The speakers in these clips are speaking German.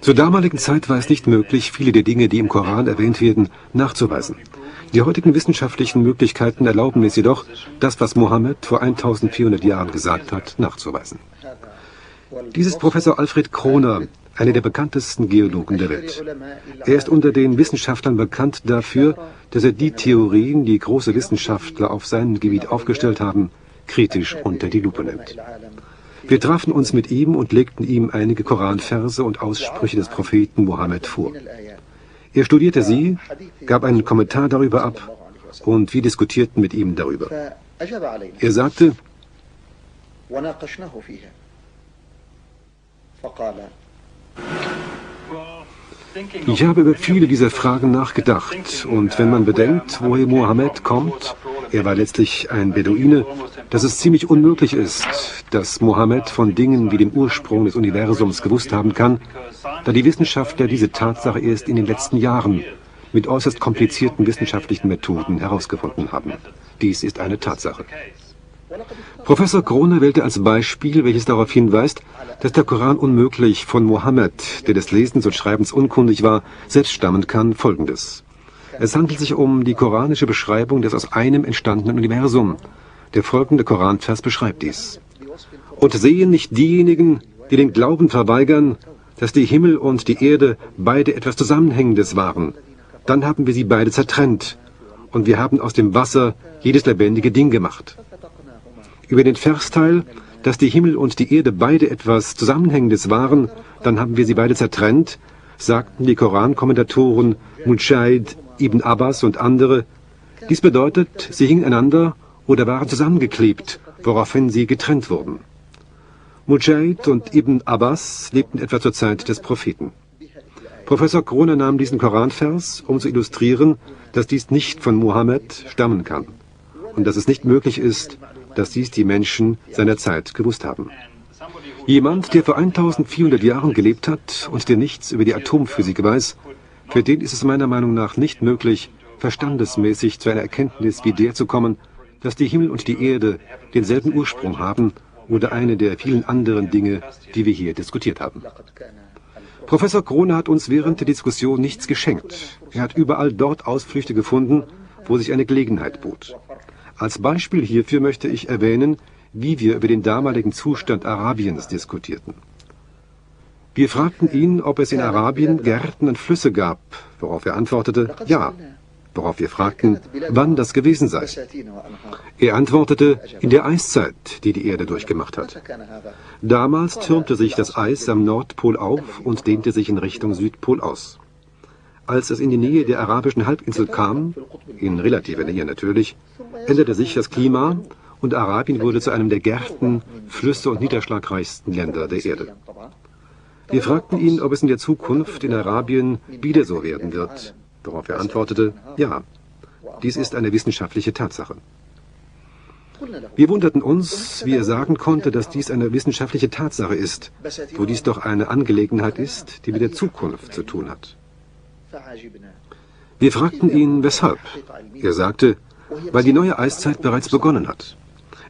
Zur damaligen Zeit war es nicht möglich, viele der Dinge, die im Koran erwähnt werden, nachzuweisen. Die heutigen wissenschaftlichen Möglichkeiten erlauben es jedoch, das, was Mohammed vor 1400 Jahren gesagt hat, nachzuweisen. Dies ist Professor Alfred Kroner, einer der bekanntesten Geologen der Welt. Er ist unter den Wissenschaftlern bekannt dafür, dass er die Theorien, die große Wissenschaftler auf seinem Gebiet aufgestellt haben, kritisch unter die Lupe nimmt. Wir trafen uns mit ihm und legten ihm einige Koranverse und Aussprüche des Propheten Mohammed vor. Er studierte sie, gab einen Kommentar darüber ab und wir diskutierten mit ihm darüber. Er sagte: Ich habe über viele dieser Fragen nachgedacht und wenn man bedenkt, woher Mohammed kommt, er war letztlich ein Beduine, dass es ziemlich unmöglich ist, dass Mohammed von Dingen wie dem Ursprung des Universums gewusst haben kann, da die Wissenschaftler diese Tatsache erst in den letzten Jahren mit äußerst komplizierten wissenschaftlichen Methoden herausgefunden haben. Dies ist eine Tatsache. Professor Kroner wählte als Beispiel, welches darauf hinweist, dass der Koran unmöglich von Mohammed, der des Lesens und Schreibens unkundig war, selbst stammen kann, Folgendes. Es handelt sich um die koranische Beschreibung des aus einem entstandenen Universum. Der folgende Koranvers beschreibt dies. Und sehen nicht diejenigen, die den Glauben verweigern, dass die Himmel und die Erde beide etwas Zusammenhängendes waren. Dann haben wir sie beide zertrennt und wir haben aus dem Wasser jedes lebendige Ding gemacht. Über den Versteil, dass die Himmel und die Erde beide etwas Zusammenhängendes waren, dann haben wir sie beide zertrennt, sagten die Korankommentatoren Mujahid, Ibn Abbas und andere. Dies bedeutet, sie hingen einander oder waren zusammengeklebt, woraufhin sie getrennt wurden. Mujahid und Ibn Abbas lebten etwa zur Zeit des Propheten. Professor Kroner nahm diesen Koranvers, um zu illustrieren, dass dies nicht von Mohammed stammen kann und dass es nicht möglich ist, dass dies die Menschen seiner Zeit gewusst haben. Jemand, der vor 1400 Jahren gelebt hat und der nichts über die Atomphysik weiß, für den ist es meiner Meinung nach nicht möglich, verstandesmäßig zu einer Erkenntnis wie der zu kommen, dass die Himmel und die Erde denselben Ursprung haben oder eine der vielen anderen Dinge, die wir hier diskutiert haben. Professor Kroner hat uns während der Diskussion nichts geschenkt. Er hat überall dort Ausflüchte gefunden, wo sich eine Gelegenheit bot. Als Beispiel hierfür möchte ich erwähnen, wie wir über den damaligen Zustand Arabiens diskutierten. Wir fragten ihn, ob es in Arabien Gärten und Flüsse gab, worauf er antwortete, ja. Worauf wir fragten, wann das gewesen sei. Er antwortete, in der Eiszeit, die die Erde durchgemacht hat. Damals türmte sich das Eis am Nordpol auf und dehnte sich in Richtung Südpol aus. Als es in die Nähe der arabischen Halbinsel kam, in relativer Nähe natürlich, änderte sich das Klima und Arabien wurde zu einem der Gärten, Flüsse und niederschlagreichsten Länder der Erde. Wir fragten ihn, ob es in der Zukunft in Arabien wieder so werden wird, worauf er antwortete, ja, dies ist eine wissenschaftliche Tatsache. Wir wunderten uns, wie er sagen konnte, dass dies eine wissenschaftliche Tatsache ist, wo dies doch eine Angelegenheit ist, die mit der Zukunft zu tun hat. Wir fragten ihn, weshalb. Er sagte, weil die neue Eiszeit bereits begonnen hat.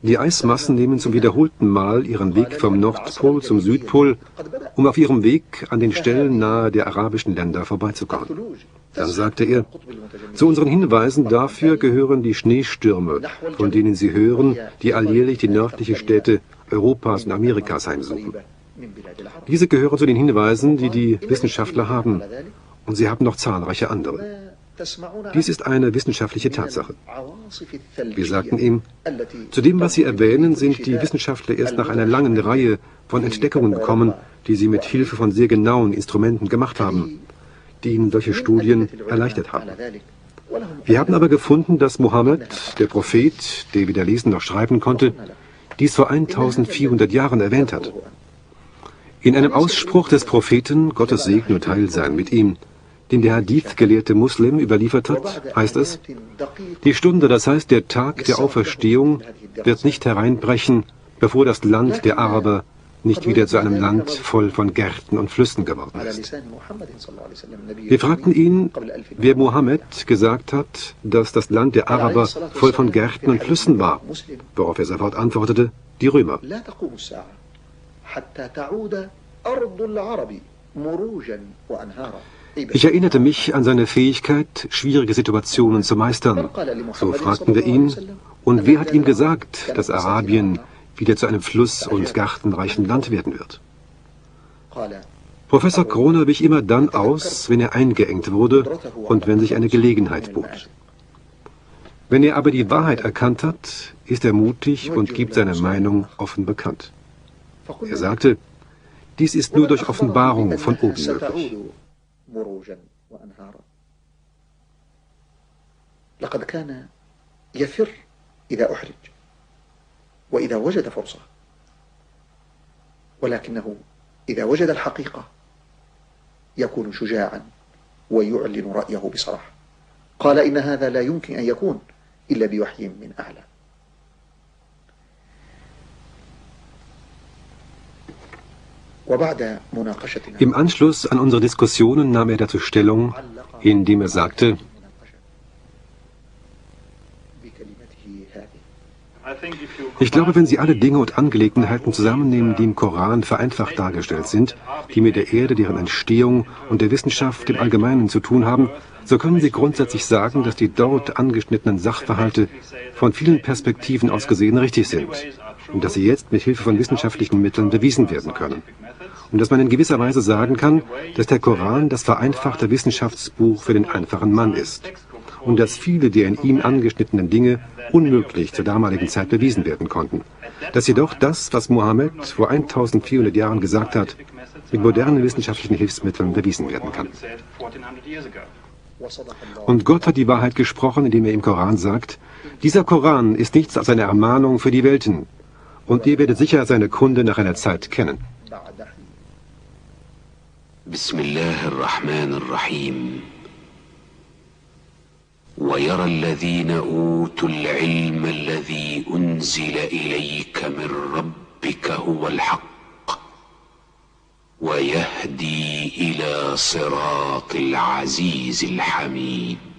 Die Eismassen nehmen zum wiederholten Mal ihren Weg vom Nordpol zum Südpol, um auf ihrem Weg an den Stellen nahe der arabischen Länder vorbeizukommen. Dann sagte er, zu unseren Hinweisen dafür gehören die Schneestürme, von denen Sie hören, die alljährlich die nördlichen Städte Europas und Amerikas heimsuchen. Diese gehören zu den Hinweisen, die die Wissenschaftler haben, und sie haben noch zahlreiche andere. Dies ist eine wissenschaftliche Tatsache. Wir sagten ihm, zu dem, was Sie erwähnen, sind die Wissenschaftler erst nach einer langen Reihe von Entdeckungen gekommen, die sie mit Hilfe von sehr genauen Instrumenten gemacht haben, die ihnen solche Studien erleichtert haben. Wir haben aber gefunden, dass Mohammed, der Prophet, der weder lesen noch schreiben konnte, dies vor 1400 Jahren erwähnt hat. In einem Ausspruch des Propheten, Gottes Segen und Heil seien mit ihm, den der Hadith-gelehrte Muslim überliefert hat, heißt es, die Stunde, das heißt der Tag der Auferstehung, wird nicht hereinbrechen, bevor das Land der Araber nicht wieder zu einem Land voll von Gärten und Flüssen geworden ist. Wir fragten ihn, wer Mohammed gesagt hat, dass das Land der Araber voll von Gärten und Flüssen war, worauf er sofort antwortete, die Römer. Ich erinnerte mich an seine Fähigkeit, schwierige Situationen zu meistern. So fragten wir ihn, und wer hat ihm gesagt, dass Arabien wieder zu einem fluss- und gartenreichen Land werden wird? Professor Kroner wich immer dann aus, wenn er eingeengt wurde und wenn sich eine Gelegenheit bot. Wenn er aber die Wahrheit erkannt hat, ist er mutig und gibt seine Meinung offen bekannt. Er sagte, dies ist nur durch Offenbarung von oben möglich. لقد كان يفر إذا أحرج وإذا وجد فرصة ولكنه إذا وجد الحقيقة يكون شجاعا ويعلن رأيه بصراحة قال إن هذا لا يمكن أن يكون إلا بوحي من أعلى. Im Anschluss an unsere Diskussionen nahm er dazu Stellung, indem er sagte, ich glaube, wenn Sie alle Dinge und Angelegenheiten zusammennehmen, die im Koran vereinfacht dargestellt sind, die mit der Erde, deren Entstehung und der Wissenschaft im Allgemeinen zu tun haben, so können Sie grundsätzlich sagen, dass die dort angeschnittenen Sachverhalte von vielen Perspektiven aus gesehen richtig sind und dass sie jetzt mit Hilfe von wissenschaftlichen Mitteln bewiesen werden können. Und dass man in gewisser Weise sagen kann, dass der Koran das vereinfachte Wissenschaftsbuch für den einfachen Mann ist und dass viele der in ihm angeschnittenen Dinge unmöglich zur damaligen Zeit bewiesen werden konnten. Dass jedoch das, was Mohammed vor 1400 Jahren gesagt hat, mit modernen wissenschaftlichen Hilfsmitteln bewiesen werden kann. Und Gott hat die Wahrheit gesprochen, indem er im Koran sagt, dieser Koran ist nichts als eine Ermahnung für die Welten und ihr werdet sicher seine Kunde nach einer Zeit kennen. Bismillahirrahmanirrahim. ويرى الذين أوتوا العلم الذي أنزل إليك من ربك هو الحق ويهدي إلى صراط العزيز الحميد